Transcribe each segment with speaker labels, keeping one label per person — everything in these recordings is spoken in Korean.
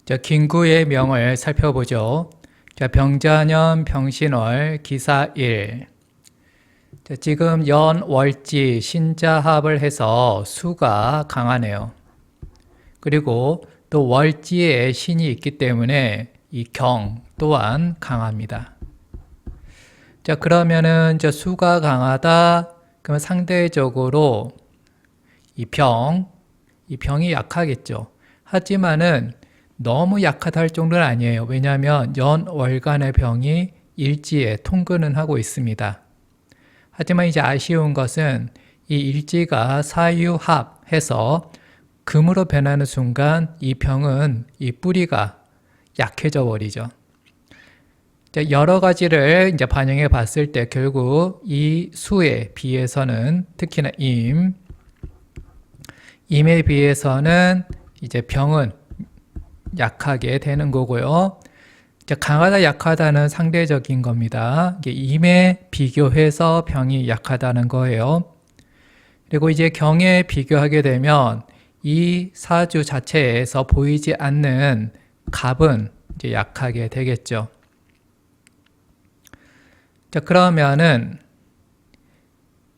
Speaker 1: 자, 김구의 명을 살펴보죠. 자, 병자년 병신월 기사일. 자, 지금 연, 월지, 신자합을 해서 수가 강하네요. 그리고 또 월지에 신이 있기 때문에 이 경 또한 강합니다. 자, 그러면은 저 수가 강하다. 그러면 상대적으로 이 병이 약하겠죠. 하지만은 너무 약하다 할 정도는 아니에요. 왜냐하면 연월간의 병이 일지에 통근은 하고 있습니다. 하지만 이제 아쉬운 것은 이 일지가 사유합해서 금으로 변하는 순간 이 병은 이 뿌리가 약해져 버리죠. 여러 가지를 이제 반영해 봤을 때 결국 이 수에 비해서는 특히나 임에 비해서는 이제 병은 약하게 되는 거고요. 강하다 약하다는 상대적인 겁니다. 임에 비교해서 병이 약하다는 거예요. 그리고 이제 경에 비교하게 되면 이 사주 자체에서 보이지 않는 갑은 이제 약하게 되겠죠. 자, 그러면은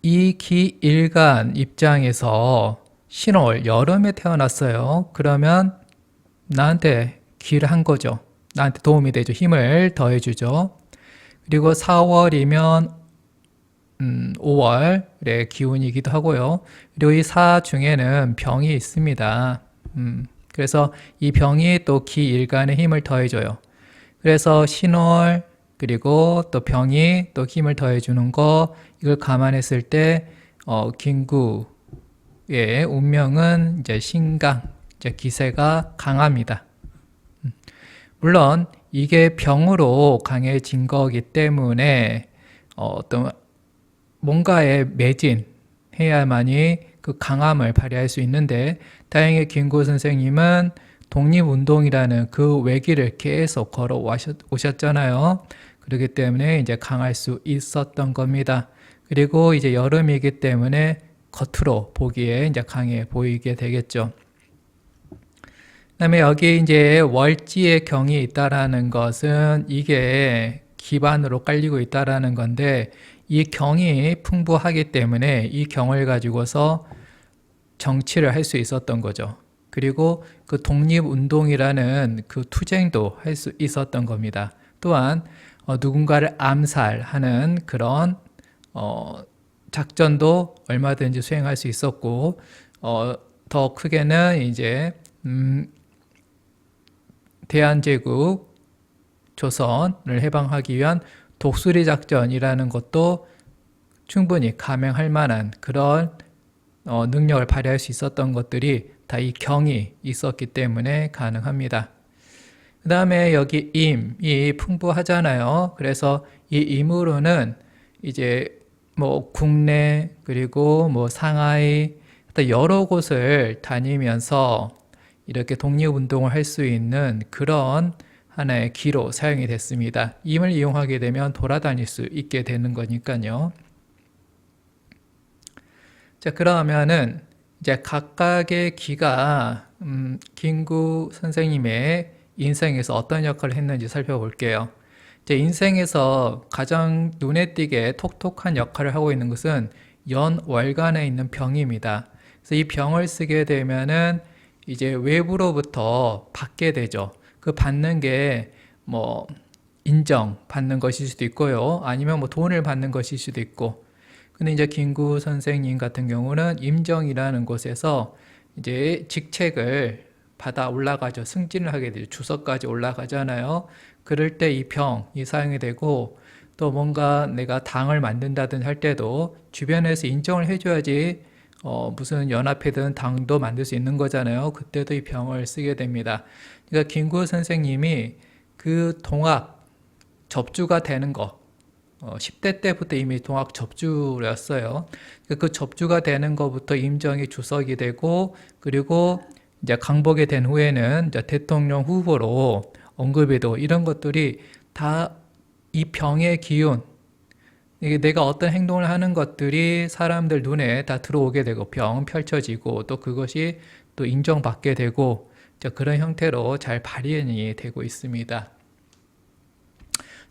Speaker 1: 이 기일간 입장에서 신월 여름에 태어났어요. 그러면 나한테 기를 한 거죠. 나한테 도움이 되죠. 힘을 더해주죠. 그리고 4월이면 5월의 기운이기도 하고요. 그리고 이 사 중에는 병이 있습니다. 그래서 이 병이 또 기일간의 힘을 더해줘요. 그래서 신월 그리고 또 병이 또 힘을 더해주는 거 이걸 감안했을 때 김구의 운명은 이제 신강, 이제 기세가 강합니다. 물론 이게 병으로 강해진 거기 때문에 어떤 뭔가에 매진해야만이 그 강함을 발휘할 수 있는데 다행히 김구 선생님은 독립운동이라는 그 외길을 계속 걸어 오셨잖아요. 그렇기 때문에 이제 강할 수 있었던 겁니다. 그리고 이제 여름이기 때문에 겉으로 보기에 이제 강해 보이게 되겠죠. 그다음에 여기 이제 월지의 경이 있다라는 것은 이게 기반으로 깔리고 있다라는 건데 이 경이 풍부하기 때문에 이 경을 가지고서 정치를 할 수 있었던 거죠. 그리고 그 독립운동이라는 그 투쟁도 할 수 있었던 겁니다. 또한 누군가를 암살하는 그런 작전도 얼마든지 수행할 수 있었고 더 크게는 이제 대한제국 조선을 해방하기 위한 독수리 작전이라는 것도 충분히 감행할 만한 그런 능력을 발휘할 수 있었던 것들이 다 이 경이 있었기 때문에 가능합니다. 그 다음에 여기 임이 풍부하잖아요. 그래서 이 임으로는 이제 뭐 국내 그리고 뭐 상하이 여러 곳을 다니면서 이렇게 독립운동을 할 수 있는 그런 하나의 기로 사용이 됐습니다. 임을 이용하게 되면 돌아다닐 수 있게 되는 거니까요. 자, 그러면은 이제 각각의 기가 김구 선생님의 인생에서 어떤 역할을 했는지 살펴볼게요. 이제 인생에서 가장 눈에 띄게 톡톡한 역할을 하고 있는 것은 연월간에 있는 병입니다. 그래서 이 병을 쓰게 되면은 이제 외부로부터 받게 되죠. 그 받는 게 뭐 인정받는 것일 수도 있고요. 아니면 뭐 돈을 받는 것일 수도 있고. 근데 이제 김구 선생님 같은 경우는 임정이라는 곳에서 이제 직책을 받아 올라가죠. 승진을 하게 되죠. 주석까지 올라가잖아요. 그럴 때 이 병이 사용이 되고 또 뭔가 내가 당을 만든다든지 할 때도 주변에서 인정을 해줘야지 무슨 연합회든 당도 만들 수 있는 거잖아요. 그때도 이 병을 쓰게 됩니다. 그러니까 김구 선생님이 그 동학 접주가 되는 거 10대 때부터 이미 동학 접주였어요. 그 접주가 되는 것부터 임정이 주석이 되고 그리고 이제 강복이 된 후에는 이제 대통령 후보로 언급이 되고 이런 것들이 다 이 병의 기운 이게 내가 어떤 행동을 하는 것들이 사람들 눈에 다 들어오게 되고 병 펼쳐지고 또 그것이 또 인정받게 되고 그런 형태로 잘 발현이 되고 있습니다.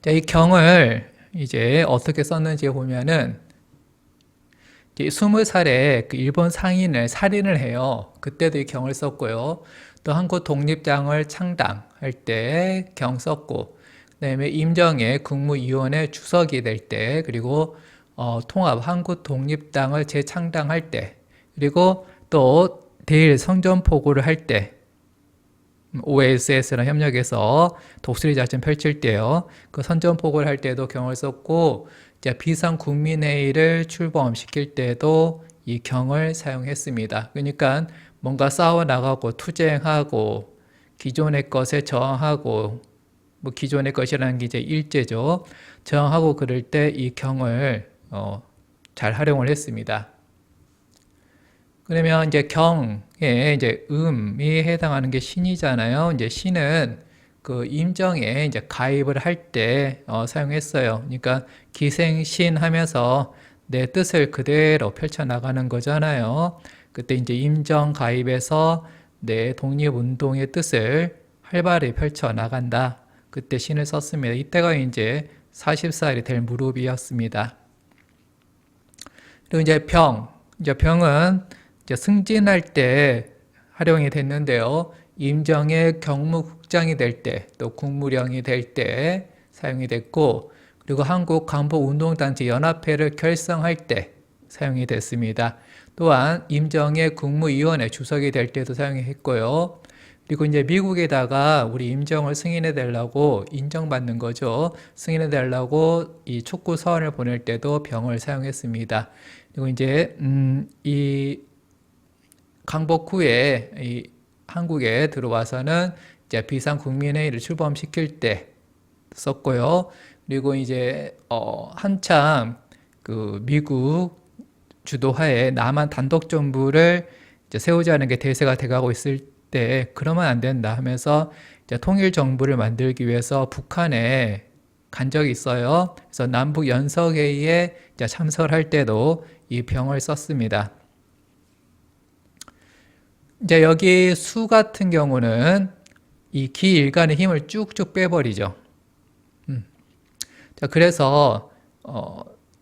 Speaker 1: 자, 이 경을 이제 어떻게 썼는지 보면은 20살에 그 일본 상인을 살인을 해요. 그때도 이 경을 썼고요. 또 한국 독립당을 창당할 때 경 썼고, 그다음에 임정의 국무위원회 주석이 될 때, 그리고 통합 한국 독립당을 재창당할 때, 그리고 또 대일 성전포고를 할 때, OSS랑 협력해서 독수리 작전 펼칠 때요. 그 선전포고를 할 때도 경을 썼고, 이제 비상국민회의를 출범시킬 때도 이 경을 사용했습니다. 그러니까 뭔가 싸워나가고 투쟁하고 기존의 것에 저항하고, 뭐 기존의 것이라는 게 이제 일제죠. 저항하고 그럴 때 이 경을 잘 활용을 했습니다. 그러면 이제 경에 이제 음이 해당하는 게 신이잖아요. 이제 신은 그 임정에 이제 가입을 할 때 사용했어요. 그러니까 기생신 하면서 내 뜻을 그대로 펼쳐나가는 거잖아요. 그때 이제 임정 가입해서 내 독립운동의 뜻을 활발히 펼쳐나간다. 그때 신을 썼습니다. 이때가 이제 40살이 될 무렵이었습니다. 그리고 이제 병은 이제 승진할 때 활용이 됐는데요. 임정의 경무국장이 될 때, 또 국무령이 될 때 사용이 됐고, 그리고 한국 강북운동단체 연합회를 결성할 때 사용이 됐습니다. 또한 임정의 국무위원회 주석이 될 때도 사용했고요. 그리고 이제 미국에다가 우리 임정을 승인해 달라고 인정받는 거죠. 승인해 달라고 이 촉구 서한을 보낼 때도 병을 사용했습니다. 그리고 이제 이 강복 후에 이 한국에 들어와서는 이제 비상국민회의를 출범시킬 때 썼고요. 그리고 이제 한참 그 미국 주도하에 남한 단독 정부를 이제 세우자는 게 대세가 돼가고 있을 때 그러면 안 된다 하면서 이제 통일 정부를 만들기 위해서 북한에 간 적이 있어요. 그래서 남북 연석회의에 이제 참석을 할 때도 이 병을 썼습니다. 이제 여기 수 같은 경우는 이 기일간의 힘을 쭉쭉 빼버리죠. 자, 그래서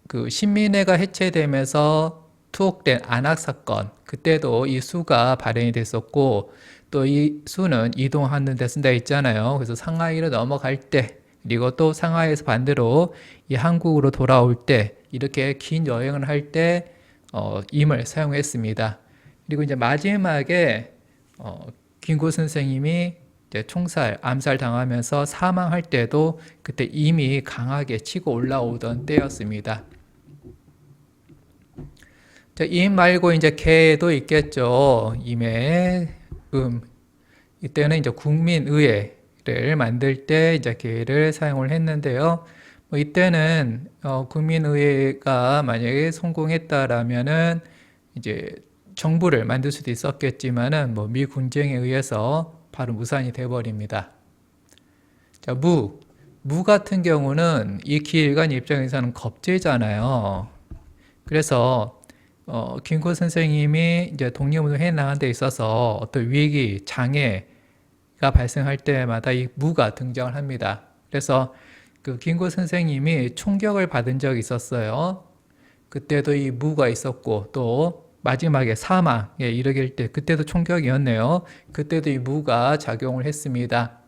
Speaker 1: 그 신민회가 해체되면서 투옥된 안학사건, 그때도 이 수가 발행이 됐었고, 또 이 수는 이동하는 데 쓴다 있잖아요. 그래서 상하이로 넘어갈 때, 그리고 또 상하이에서 반대로 이 한국으로 돌아올 때, 이렇게 긴 여행을 할 때 임을 사용했습니다. 그리고 이제 마지막에 김구 선생님이 이제 총살, 암살 당하면서 사망할 때도 그때 임이 강하게 치고 올라오던 때였습니다. 임 말고 이제 개도 있겠죠. 임의 이때는 이제 국민의회를 만들 때 이제 개를 사용을 했는데요. 뭐 이때는 국민의회가 만약에 성공했다라면은 이제 정부를 만들 수도 있었겠지만은 뭐 미 군정에 의해서 바로 무산이 돼버립니다. 자, 무 같은 경우는 이 기일관 입장에서는 겁제잖아요. 그래서 김구 선생님이 이제 독립운동 해 나가는 데 있어서 어떤 위기, 장애가 발생할 때마다 이 무가 등장을 합니다. 그래서 그 김구 선생님이 총격을 받은 적이 있었어요. 그때도 이 무가 있었고, 또 마지막에 사망에 이르길 때 그때도 총격이었네요. 그때도 이 무가 작용을 했습니다.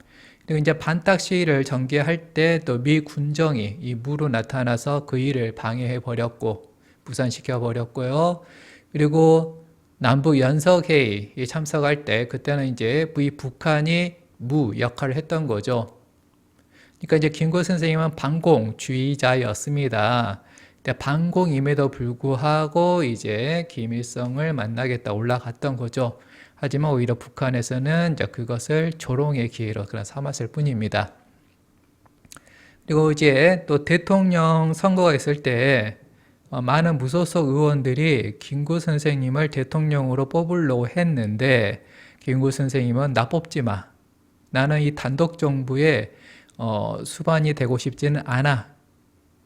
Speaker 1: 그리고 이제 반탁 시위를 전개할 때 또 미 군정이 이 무로 나타나서 그 일을 방해해 버렸고 무산시켜 버렸고요. 그리고 남북 연석회의에 참석할 때 그때는 이제 북한이 무 역할을 했던 거죠. 그러니까 이제 김구 선생님은 반공주의자였습니다. 반공임에도 불구하고 이제 김일성을 만나겠다 올라갔던 거죠. 하지만 오히려 북한에서는 이제 그것을 조롱의 기회로 그냥 삼았을 뿐입니다. 그리고 이제 또 대통령 선거가 있을 때 많은 무소속 의원들이 김구 선생님을 대통령으로 뽑으려고 했는데 김구 선생님은 나 뽑지 마. 나는 이 단독 정부의 수반이 되고 싶지는 않아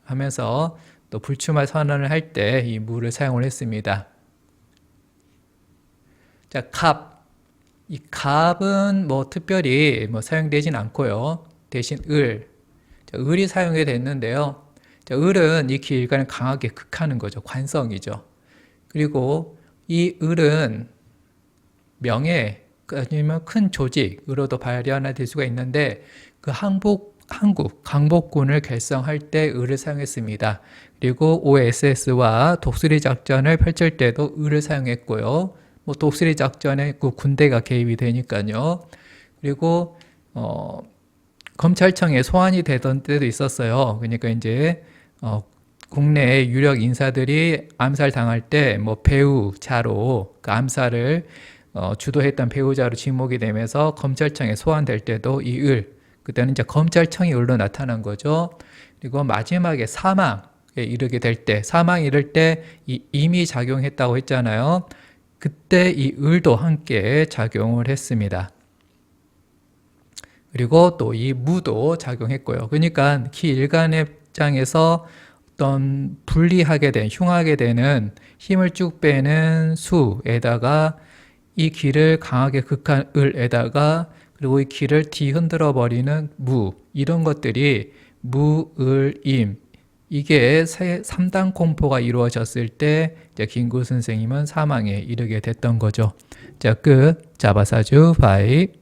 Speaker 1: 하면서 또 불출마 선언을 할 때 이 무를 사용을 했습니다. 자, 이 갑은 뭐 특별히 뭐 사용되진 않고요. 대신 을, 자, 을이 사용이 됐는데요. 자, 을은 이 기일간을 강하게 극하는 거죠. 관성이죠. 그리고 이 을은 명예 아니면 큰 조직으로도 발현될 수가 있는데 그 한국 강복군을 결성할 때 을을 사용했습니다. 그리고 OSS와 독수리 작전을 펼칠 때도 을을 사용했고요. 뭐 독수리 작전에 그 군대가 개입이 되니까요. 그리고 검찰청에 소환이 되던 때도 있었어요. 그러니까 이제 국내 유력 인사들이 암살 당할 때 뭐 배우자로 그 암살을 주도했던 배우자로 지목이 되면서 검찰청에 소환될 때도 이 을, 그때는 이제 검찰청이 을로 나타난 거죠. 그리고 마지막에 사망에 이르게 될 때, 사망에 이를 때 이 임이 작용했다고 했잖아요. 그때 이 을도 함께 작용을 했습니다. 그리고 또 이 무도 작용했고요. 그러니까 기일간의 입장에서 어떤 불리하게 된, 흉하게 되는 힘을 쭉 빼는 수에다가 이 기를 강하게 극한 을에다가 그리고 이 기를 뒤흔들어 버리는 무, 이런 것들이 무을임, 이게 3단 공포가 이루어졌을 때 이제 김구 선생님은 사망에 이르게 됐던 거죠. 자, 끝. 자바사주 5.